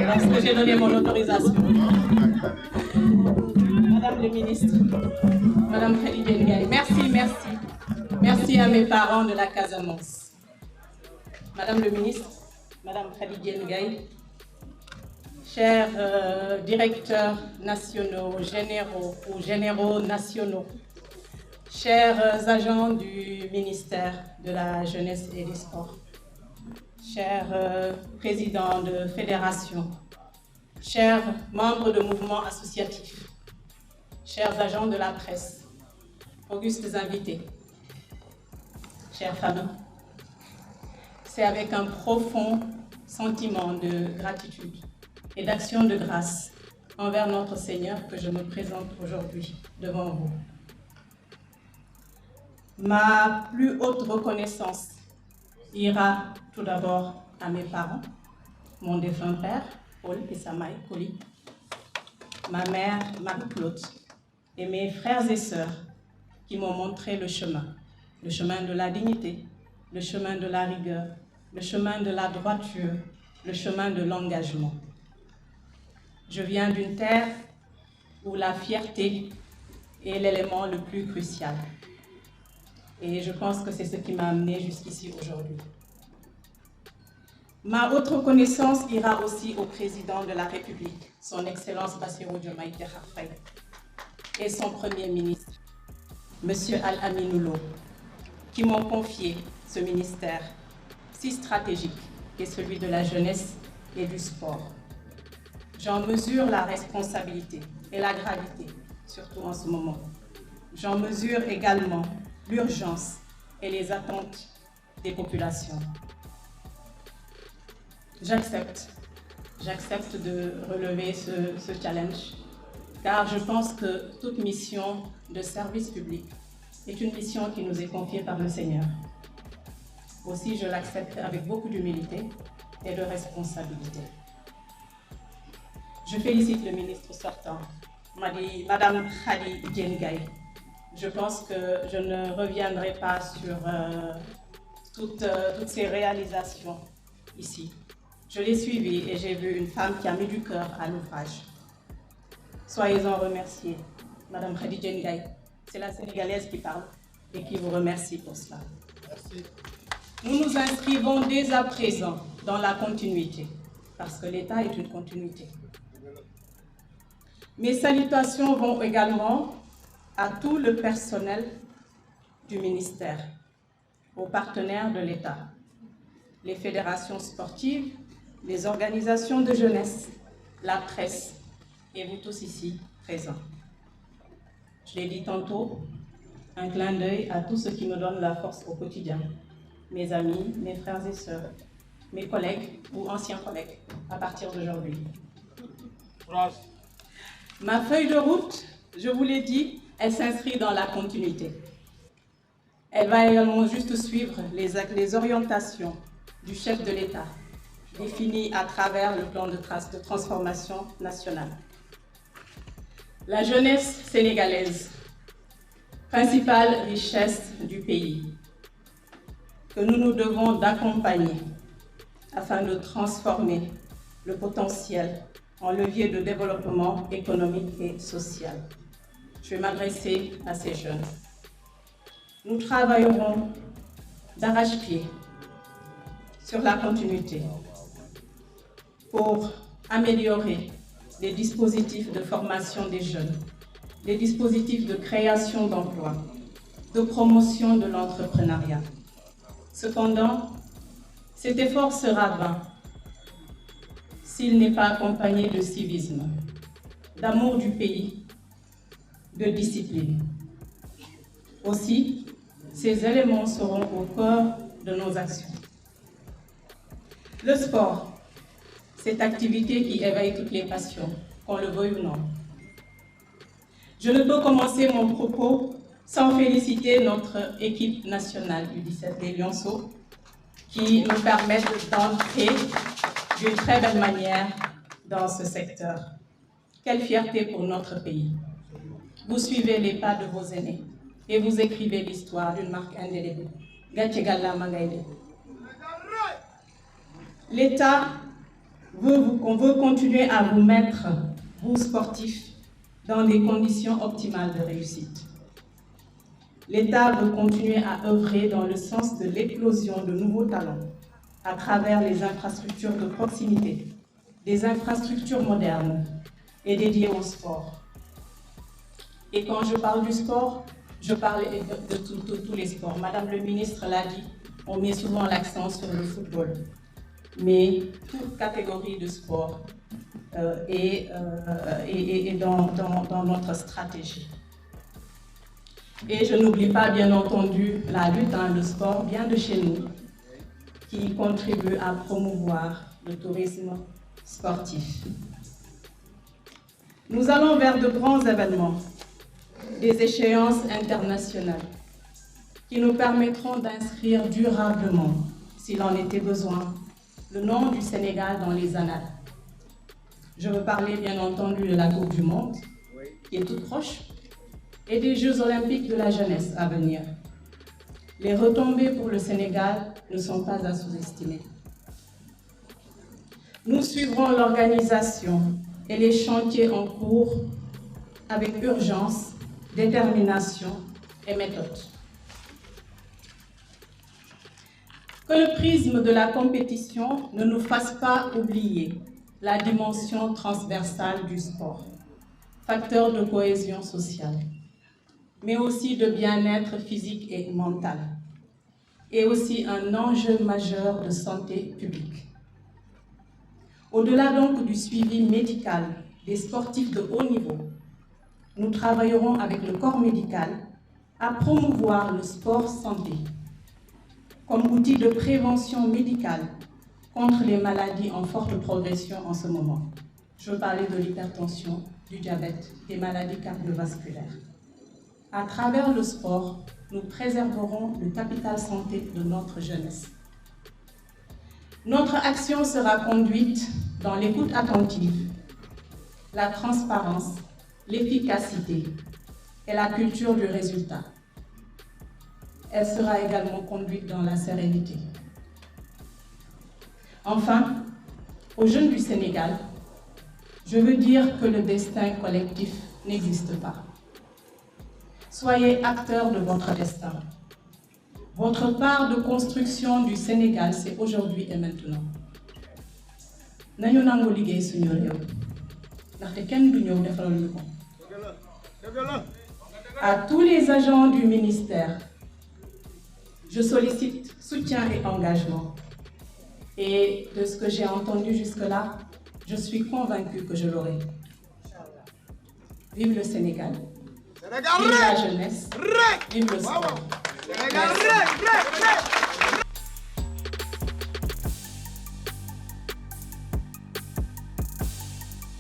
lorsque j'ai donné mon autorisation. Madame le ministre, Madame Khady Diène Gaye, merci à mes parents de la Casamance. Madame le ministre, Madame Khady Diène Gaye, chers directeurs nationaux, généraux ou généraux nationaux, chers agents du ministère de la Jeunesse et des Sports, chers présidents de fédérations, chers membres de mouvements associatifs, chers agents de la presse, augustes invités, chères familles, c'est avec un profond sentiment de gratitude et d'action de grâce envers notre Seigneur que je me présente aujourd'hui devant vous. Ma plus haute reconnaissance ira tout d'abord à mes parents, mon défunt père, Paul Essamaï Koli, ma mère, Marie-Claude, et mes frères et sœurs qui m'ont montré le chemin de la dignité, le chemin de la rigueur, le chemin de la droiture, le chemin de l'engagement. Je viens d'une terre où la fierté est l'élément le plus crucial. Et je pense que c'est ce qui m'a amené jusqu'ici aujourd'hui. Ma haute reconnaissance ira aussi au président de la République, son Excellence Bassirou Diomaye Diakhar Faye, et son Premier ministre, M. Al-Aminou Lo, qui m'ont confié ce ministère si stratégique qu'est celui de la jeunesse et du sport. J'en mesure la responsabilité et la gravité, surtout en ce moment. J'en mesure également l'urgence et les attentes des populations. J'accepte de relever ce challenge, car je pense que toute mission de service public est une mission qui nous est confiée par le Seigneur. Aussi, je l'accepte avec beaucoup d'humilité et de responsabilité. Je félicite le ministre sortant, Madame Khady Diène Gaye. Je pense que je ne reviendrai pas sur toutes ces réalisations ici. Je l'ai suivie et j'ai vu une femme qui a mis du cœur à l'ouvrage. Soyez-en remerciés, Madame Khady Diène Gaye. C'est la Sénégalaise qui parle et qui vous remercie pour cela. Merci. Nous nous inscrivons dès à présent dans la continuité, parce que l'État est une continuité. Mes salutations vont également à tout le personnel du ministère, aux partenaires de l'État, les fédérations sportives, les organisations de jeunesse, la presse et vous tous ici présents. Je l'ai dit tantôt, un clin d'œil à tous ceux qui me donnent la force au quotidien, mes amis, mes frères et sœurs, mes collègues ou anciens collègues à partir d'aujourd'hui. Ma feuille de route, je vous l'ai dit, elle s'inscrit dans la continuité. Elle va également juste suivre les orientations du chef de l'État, définies à travers le plan de transformation nationale. La jeunesse sénégalaise, principale richesse du pays, que nous nous devons d'accompagner afin de transformer le potentiel en levier de développement économique et social. Je vais m'adresser à ces jeunes. Nous travaillerons d'arrache-pied sur la continuité pour améliorer les dispositifs de formation des jeunes, les dispositifs de création d'emplois, de promotion de l'entrepreneuriat. Cependant, cet effort sera vain s'il n'est pas accompagné de civisme, d'amour du pays, de discipline. Aussi, ces éléments seront au cœur de nos actions. Le sport, cette activité qui éveille toutes les passions, qu'on le veuille ou non. Je ne peux commencer mon propos sans féliciter notre équipe nationale U17 des Lionceaux qui nous permettent d'entrer d'une très belle manière dans ce secteur. Quelle fierté pour notre pays. Vous suivez les pas de vos aînés et vous écrivez l'histoire d'une marque on veut continuer à vous mettre, vous sportifs, dans des conditions optimales de réussite. L'État veut continuer à œuvrer dans le sens de l'éclosion de nouveaux talents à travers les infrastructures de proximité, des infrastructures modernes et dédiées au sport. Et quand je parle du sport, je parle de tous les sports. Madame le ministre l'a dit, on met souvent l'accent sur le football, mais toute catégorie de sport est dans notre stratégie. Et je n'oublie pas, bien entendu, la lutte, le sport vient de chez nous, qui contribue à promouvoir le tourisme sportif. Nous allons vers de grands événements, des échéances internationales, qui nous permettront d'inscrire durablement, s'il en était besoin, le nom du Sénégal dans les annales. Je veux parler, bien entendu, de la Coupe du Monde, qui est toute proche, et des Jeux olympiques de la jeunesse à venir. Les retombées pour le Sénégal ne sont pas à sous-estimer. Nous suivrons l'organisation et les chantiers en cours avec urgence, détermination et méthode. Que le prisme de la compétition ne nous fasse pas oublier la dimension transversale du sport, facteur de cohésion sociale, mais aussi de bien-être physique et mental, et aussi un enjeu majeur de santé publique. Au-delà donc du suivi médical des sportifs de haut niveau, nous travaillerons avec le corps médical à promouvoir le sport santé comme outil de prévention médicale contre les maladies en forte progression en ce moment. Je veux parler de l'hypertension, du diabète, des maladies cardiovasculaires. À travers le sport, nous préserverons le capital santé de notre jeunesse. Notre action sera conduite dans l'écoute attentive, la transparence, l'efficacité et la culture du résultat. Elle sera également conduite dans la sérénité. Enfin, aux jeunes du Sénégal, je veux dire que le destin collectif n'existe pas. Soyez acteurs de votre destin. Votre part de construction du Sénégal, c'est aujourd'hui et maintenant. Nañu nangu liggéey suñu réew ndaxte kenn du ñëw defaral ñu ko. À tous les agents du ministère, je sollicite soutien et engagement. Et de ce que j'ai entendu jusque-là, je suis convaincue que je l'aurai. Vive le Sénégal. Vive la jeunesse. Vive le sport.